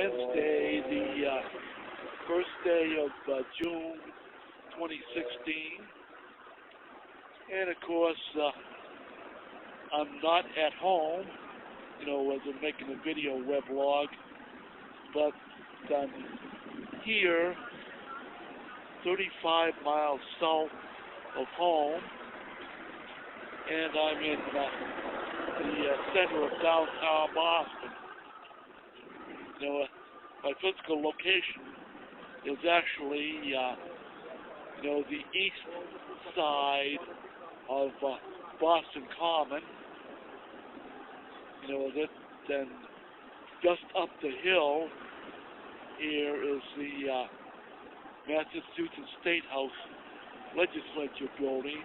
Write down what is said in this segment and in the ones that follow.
Wednesday, the first day of June 2016. And of course, I'm not at home, as I'm making a video weblog, but I'm here 35 miles south of home, and I'm in the center of downtown Boston. My physical location is actually, the east side of Boston Common. Then just up the hill here is the Massachusetts State House Legislature building.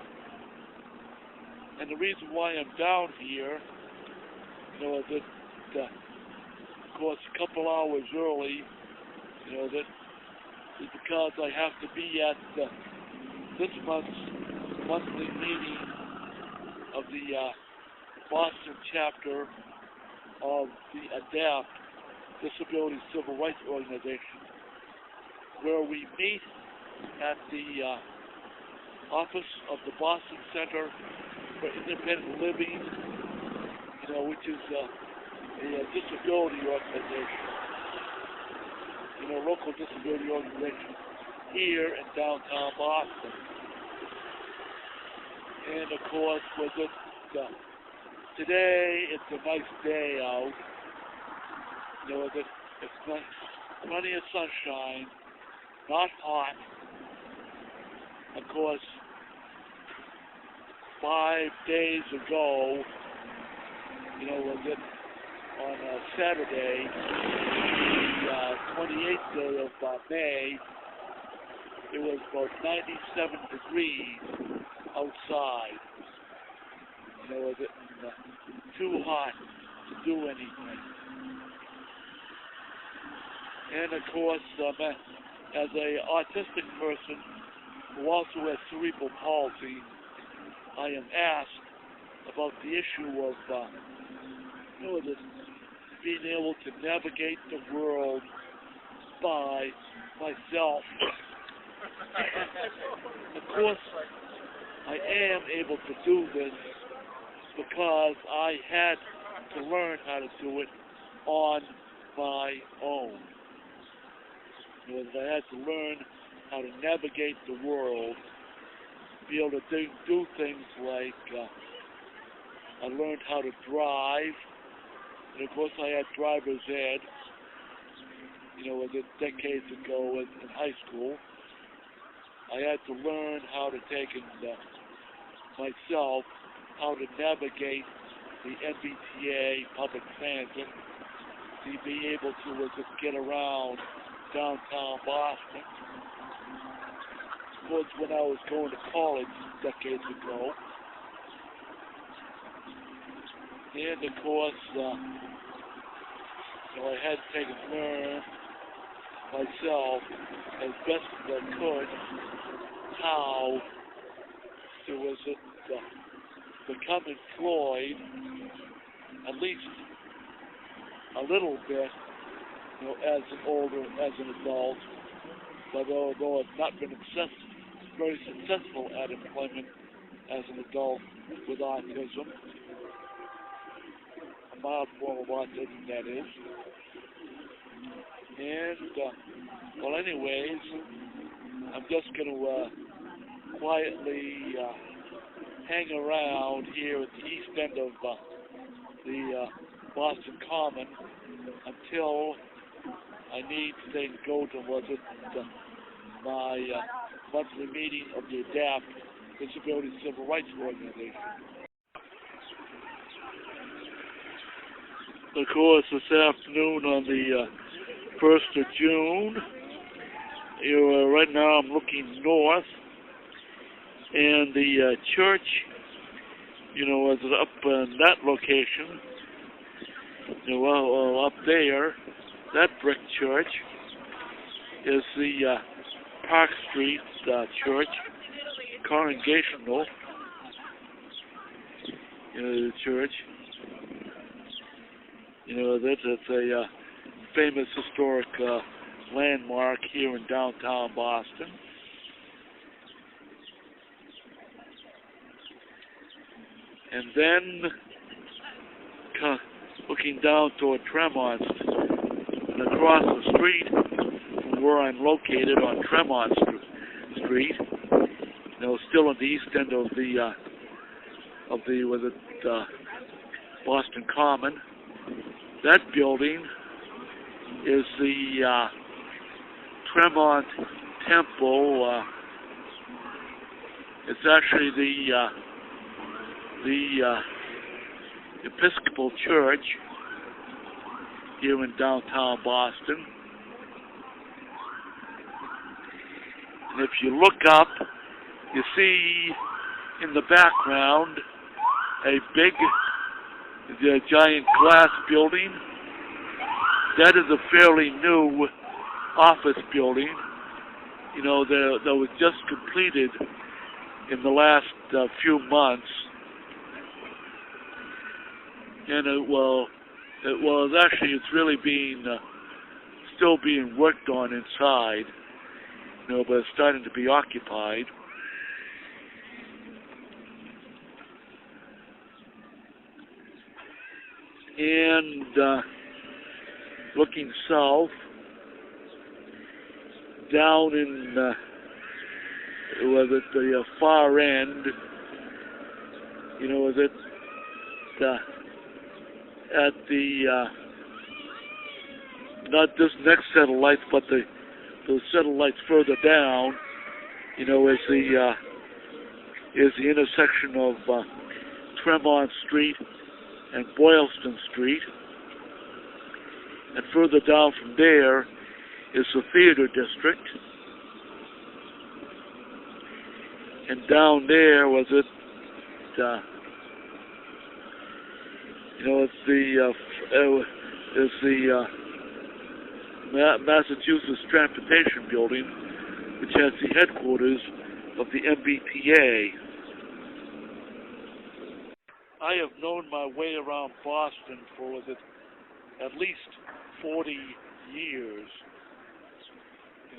And the reason why I'm down here, of course, a couple hours early, that is because I have to be at this month's monthly meeting of the Boston chapter of the ADAPT, Disability Civil Rights Organization, where we meet at the office of the Boston Center for Independent Living, which is a disability organization, local disability organization here in downtown Boston. And of course, today it's a nice day out. It's plenty of sunshine, not hot. Of course, 5 days ago, on Saturday, the 28th day of May, it was about 97 degrees outside. Too hot to do anything. And of course, as an autistic person who also has cerebral palsy, I am asked about the issue of being able to navigate the world by myself. Of course, I am able to do this because I had to learn how to do it on my own. I had to learn how to navigate the world, be able to do things like I learned how to drive, and of course I had driver's ed, decades ago in high school. I had to learn how to take myself how to navigate the MBTA public transit, to be able to just get around downtown Boston. Of course, when I was going to college decades ago, and of course, I had to learn myself as best as I could how to become employed, at least a little bit, as an adult. But although I've not been very successful at employment as an adult with autism, a mild form of autism, that is. And, well, anyways, I'm just going to quietly hang around here at the east end of the Boston Common until I need to then go to my monthly meeting of the ADAPT, Disability Civil Rights Organization. Of course, this afternoon on the 1st of June, right now I'm looking north, and the church, is up in that location, up there, that brick church is the Park Street Church, Congregational church. It's a famous historic landmark here in downtown Boston. And then looking down toward Tremont and across the street from where I'm located on Tremont Street, still on the east end of the Boston Common. That building is the Tremont Temple. It's actually the Episcopal Church here in downtown Boston. And if you look up, you see in the background a big, giant glass building. That is a fairly new office building. That was just completed in the last few months. And it's really still being worked on inside, but it's starting to be occupied. And looking south, down in at the far end, at the not this next set of lights, but the set of lights further down, is the intersection of Tremont Street and Boylston Street. And further down from there is the Theater District. And down there is the Massachusetts Transportation Building, which has the headquarters of the MBTA. I have known my way around Boston for at least 40 years.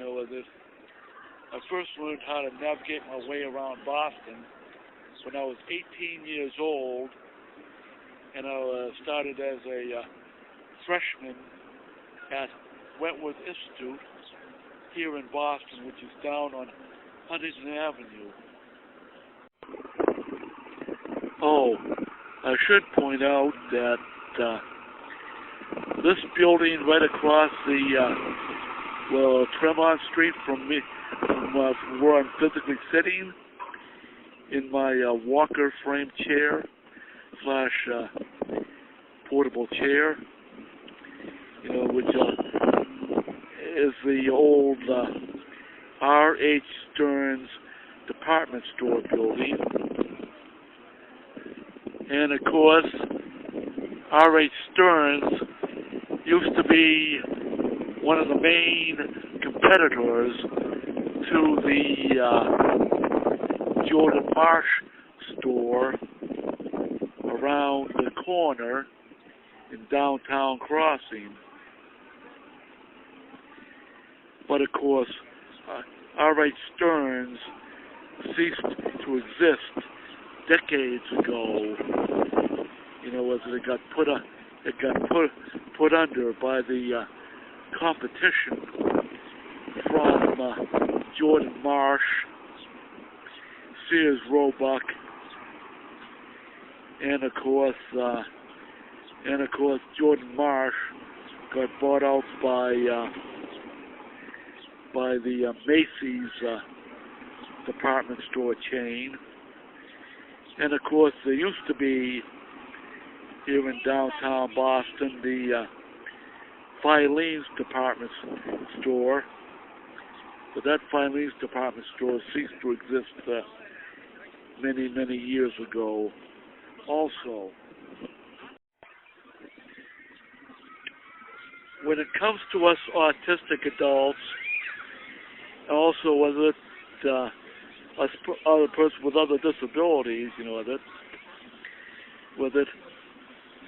I first learned how to navigate my way around Boston when I was 18 years old, and I started as a freshman at Wentworth Institute here in Boston, which is down on Huntington Avenue. Oh, I should point out that this building right across the Tremont Street from where I'm physically sitting in my walker frame chair / portable chair, which is the old R.H. Stearns department store building. And of course, R.H. Stearns used to be one of the main competitors to the Jordan Marsh store around the corner in downtown Crossing. But of course, R.H. Stearns ceased to exist decades ago. It got put under by the competition from Jordan Marsh, Sears Roebuck, and of course Jordan Marsh got bought out by the Macy's department store chain. And of course, there used to be here in downtown Boston the Filene's department store, but that Filene's department store ceased to exist many, many years ago also. When it comes to us autistic adults, also whether it's other person with other disabilities,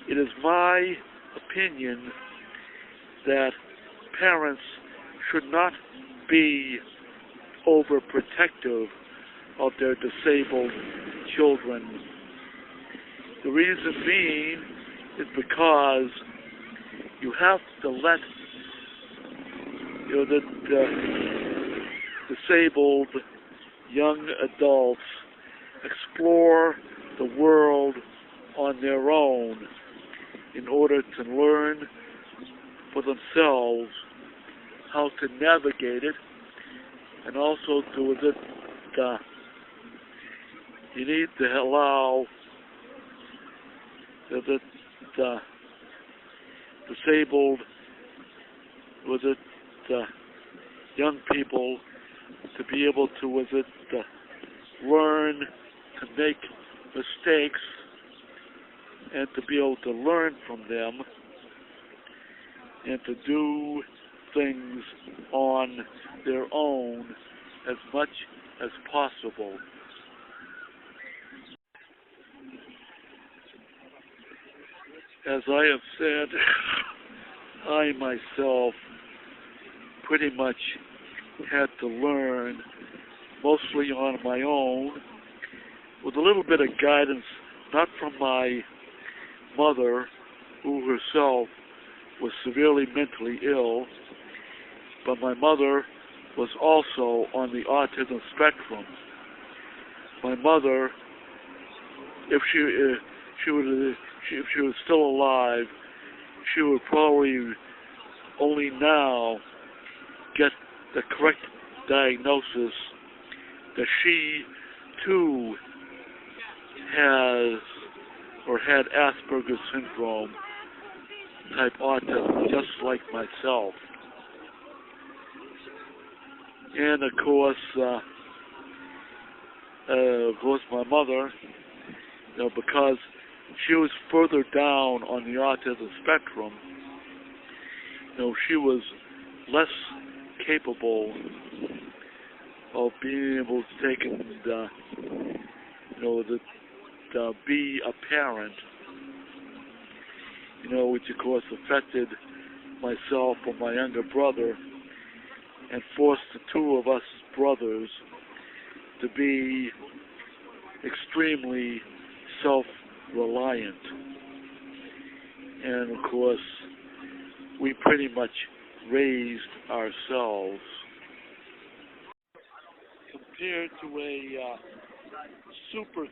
it is my opinion that parents should not be overprotective of their disabled children. The reason being is because you have to let the disabled young adults explore the world on their own in order to learn for themselves how to navigate it, and also you need to allow the disabled young people to be able to learn to make mistakes and to be able to learn from them and to do things on their own as much as possible. As I have said, I myself pretty much had to learn mostly on my own with a little bit of guidance, not from my mother, who herself was severely mentally ill, but my mother was also on the autism spectrum. My mother, if she was still alive, she would probably only now get the correct diagnosis that she too has or had Asperger's syndrome type autism, just like myself. And of course my mother, because she was further down on the autism spectrum, she was less capable of being able to take and be a parent, which of course affected myself and my younger brother and forced the two of us brothers to be extremely self-reliant. And of course, we pretty much raised ourselves. Compared to a super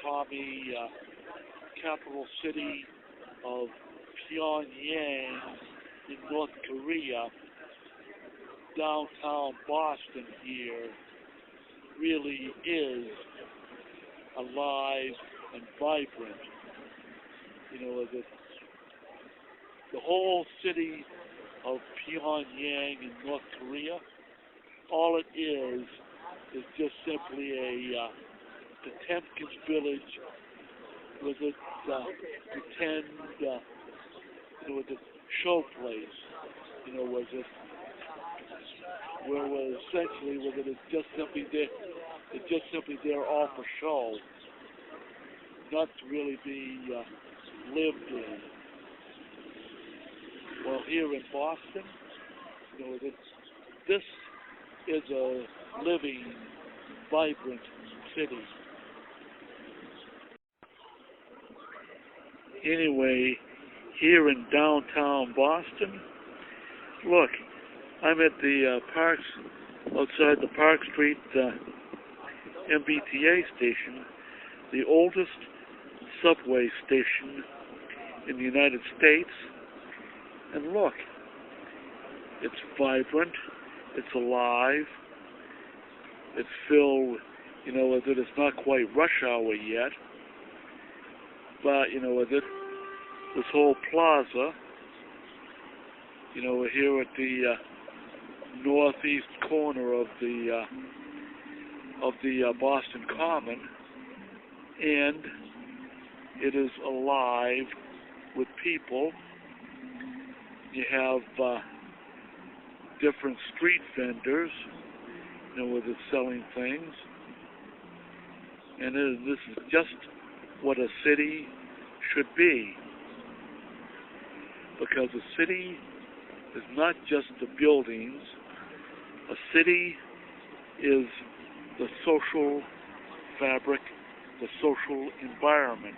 commie capital city of Pyongyang in North Korea, downtown Boston here really is alive and vibrant. The whole city of Pyongyang in North Korea, all it is just simply a Potemkin's village with a pretend with a show place, where essentially it's just simply there. It's just simply there all for show, not to really be lived in. Well, here in Boston, this is a living, vibrant city. Anyway, here in downtown Boston, look, I'm at the Parks, outside the Park Street MBTA station, the oldest subway station in the United States. And look, it's vibrant, it's alive, it's filled, with it. It's not quite rush hour yet, but, with it, this whole plaza, we're here at the northeast corner of the Boston Common, and it is alive with people. You have different street vendors, where they're selling things, and this is just what a city should be. because a city is not just the buildings. A city is the social fabric, the social environment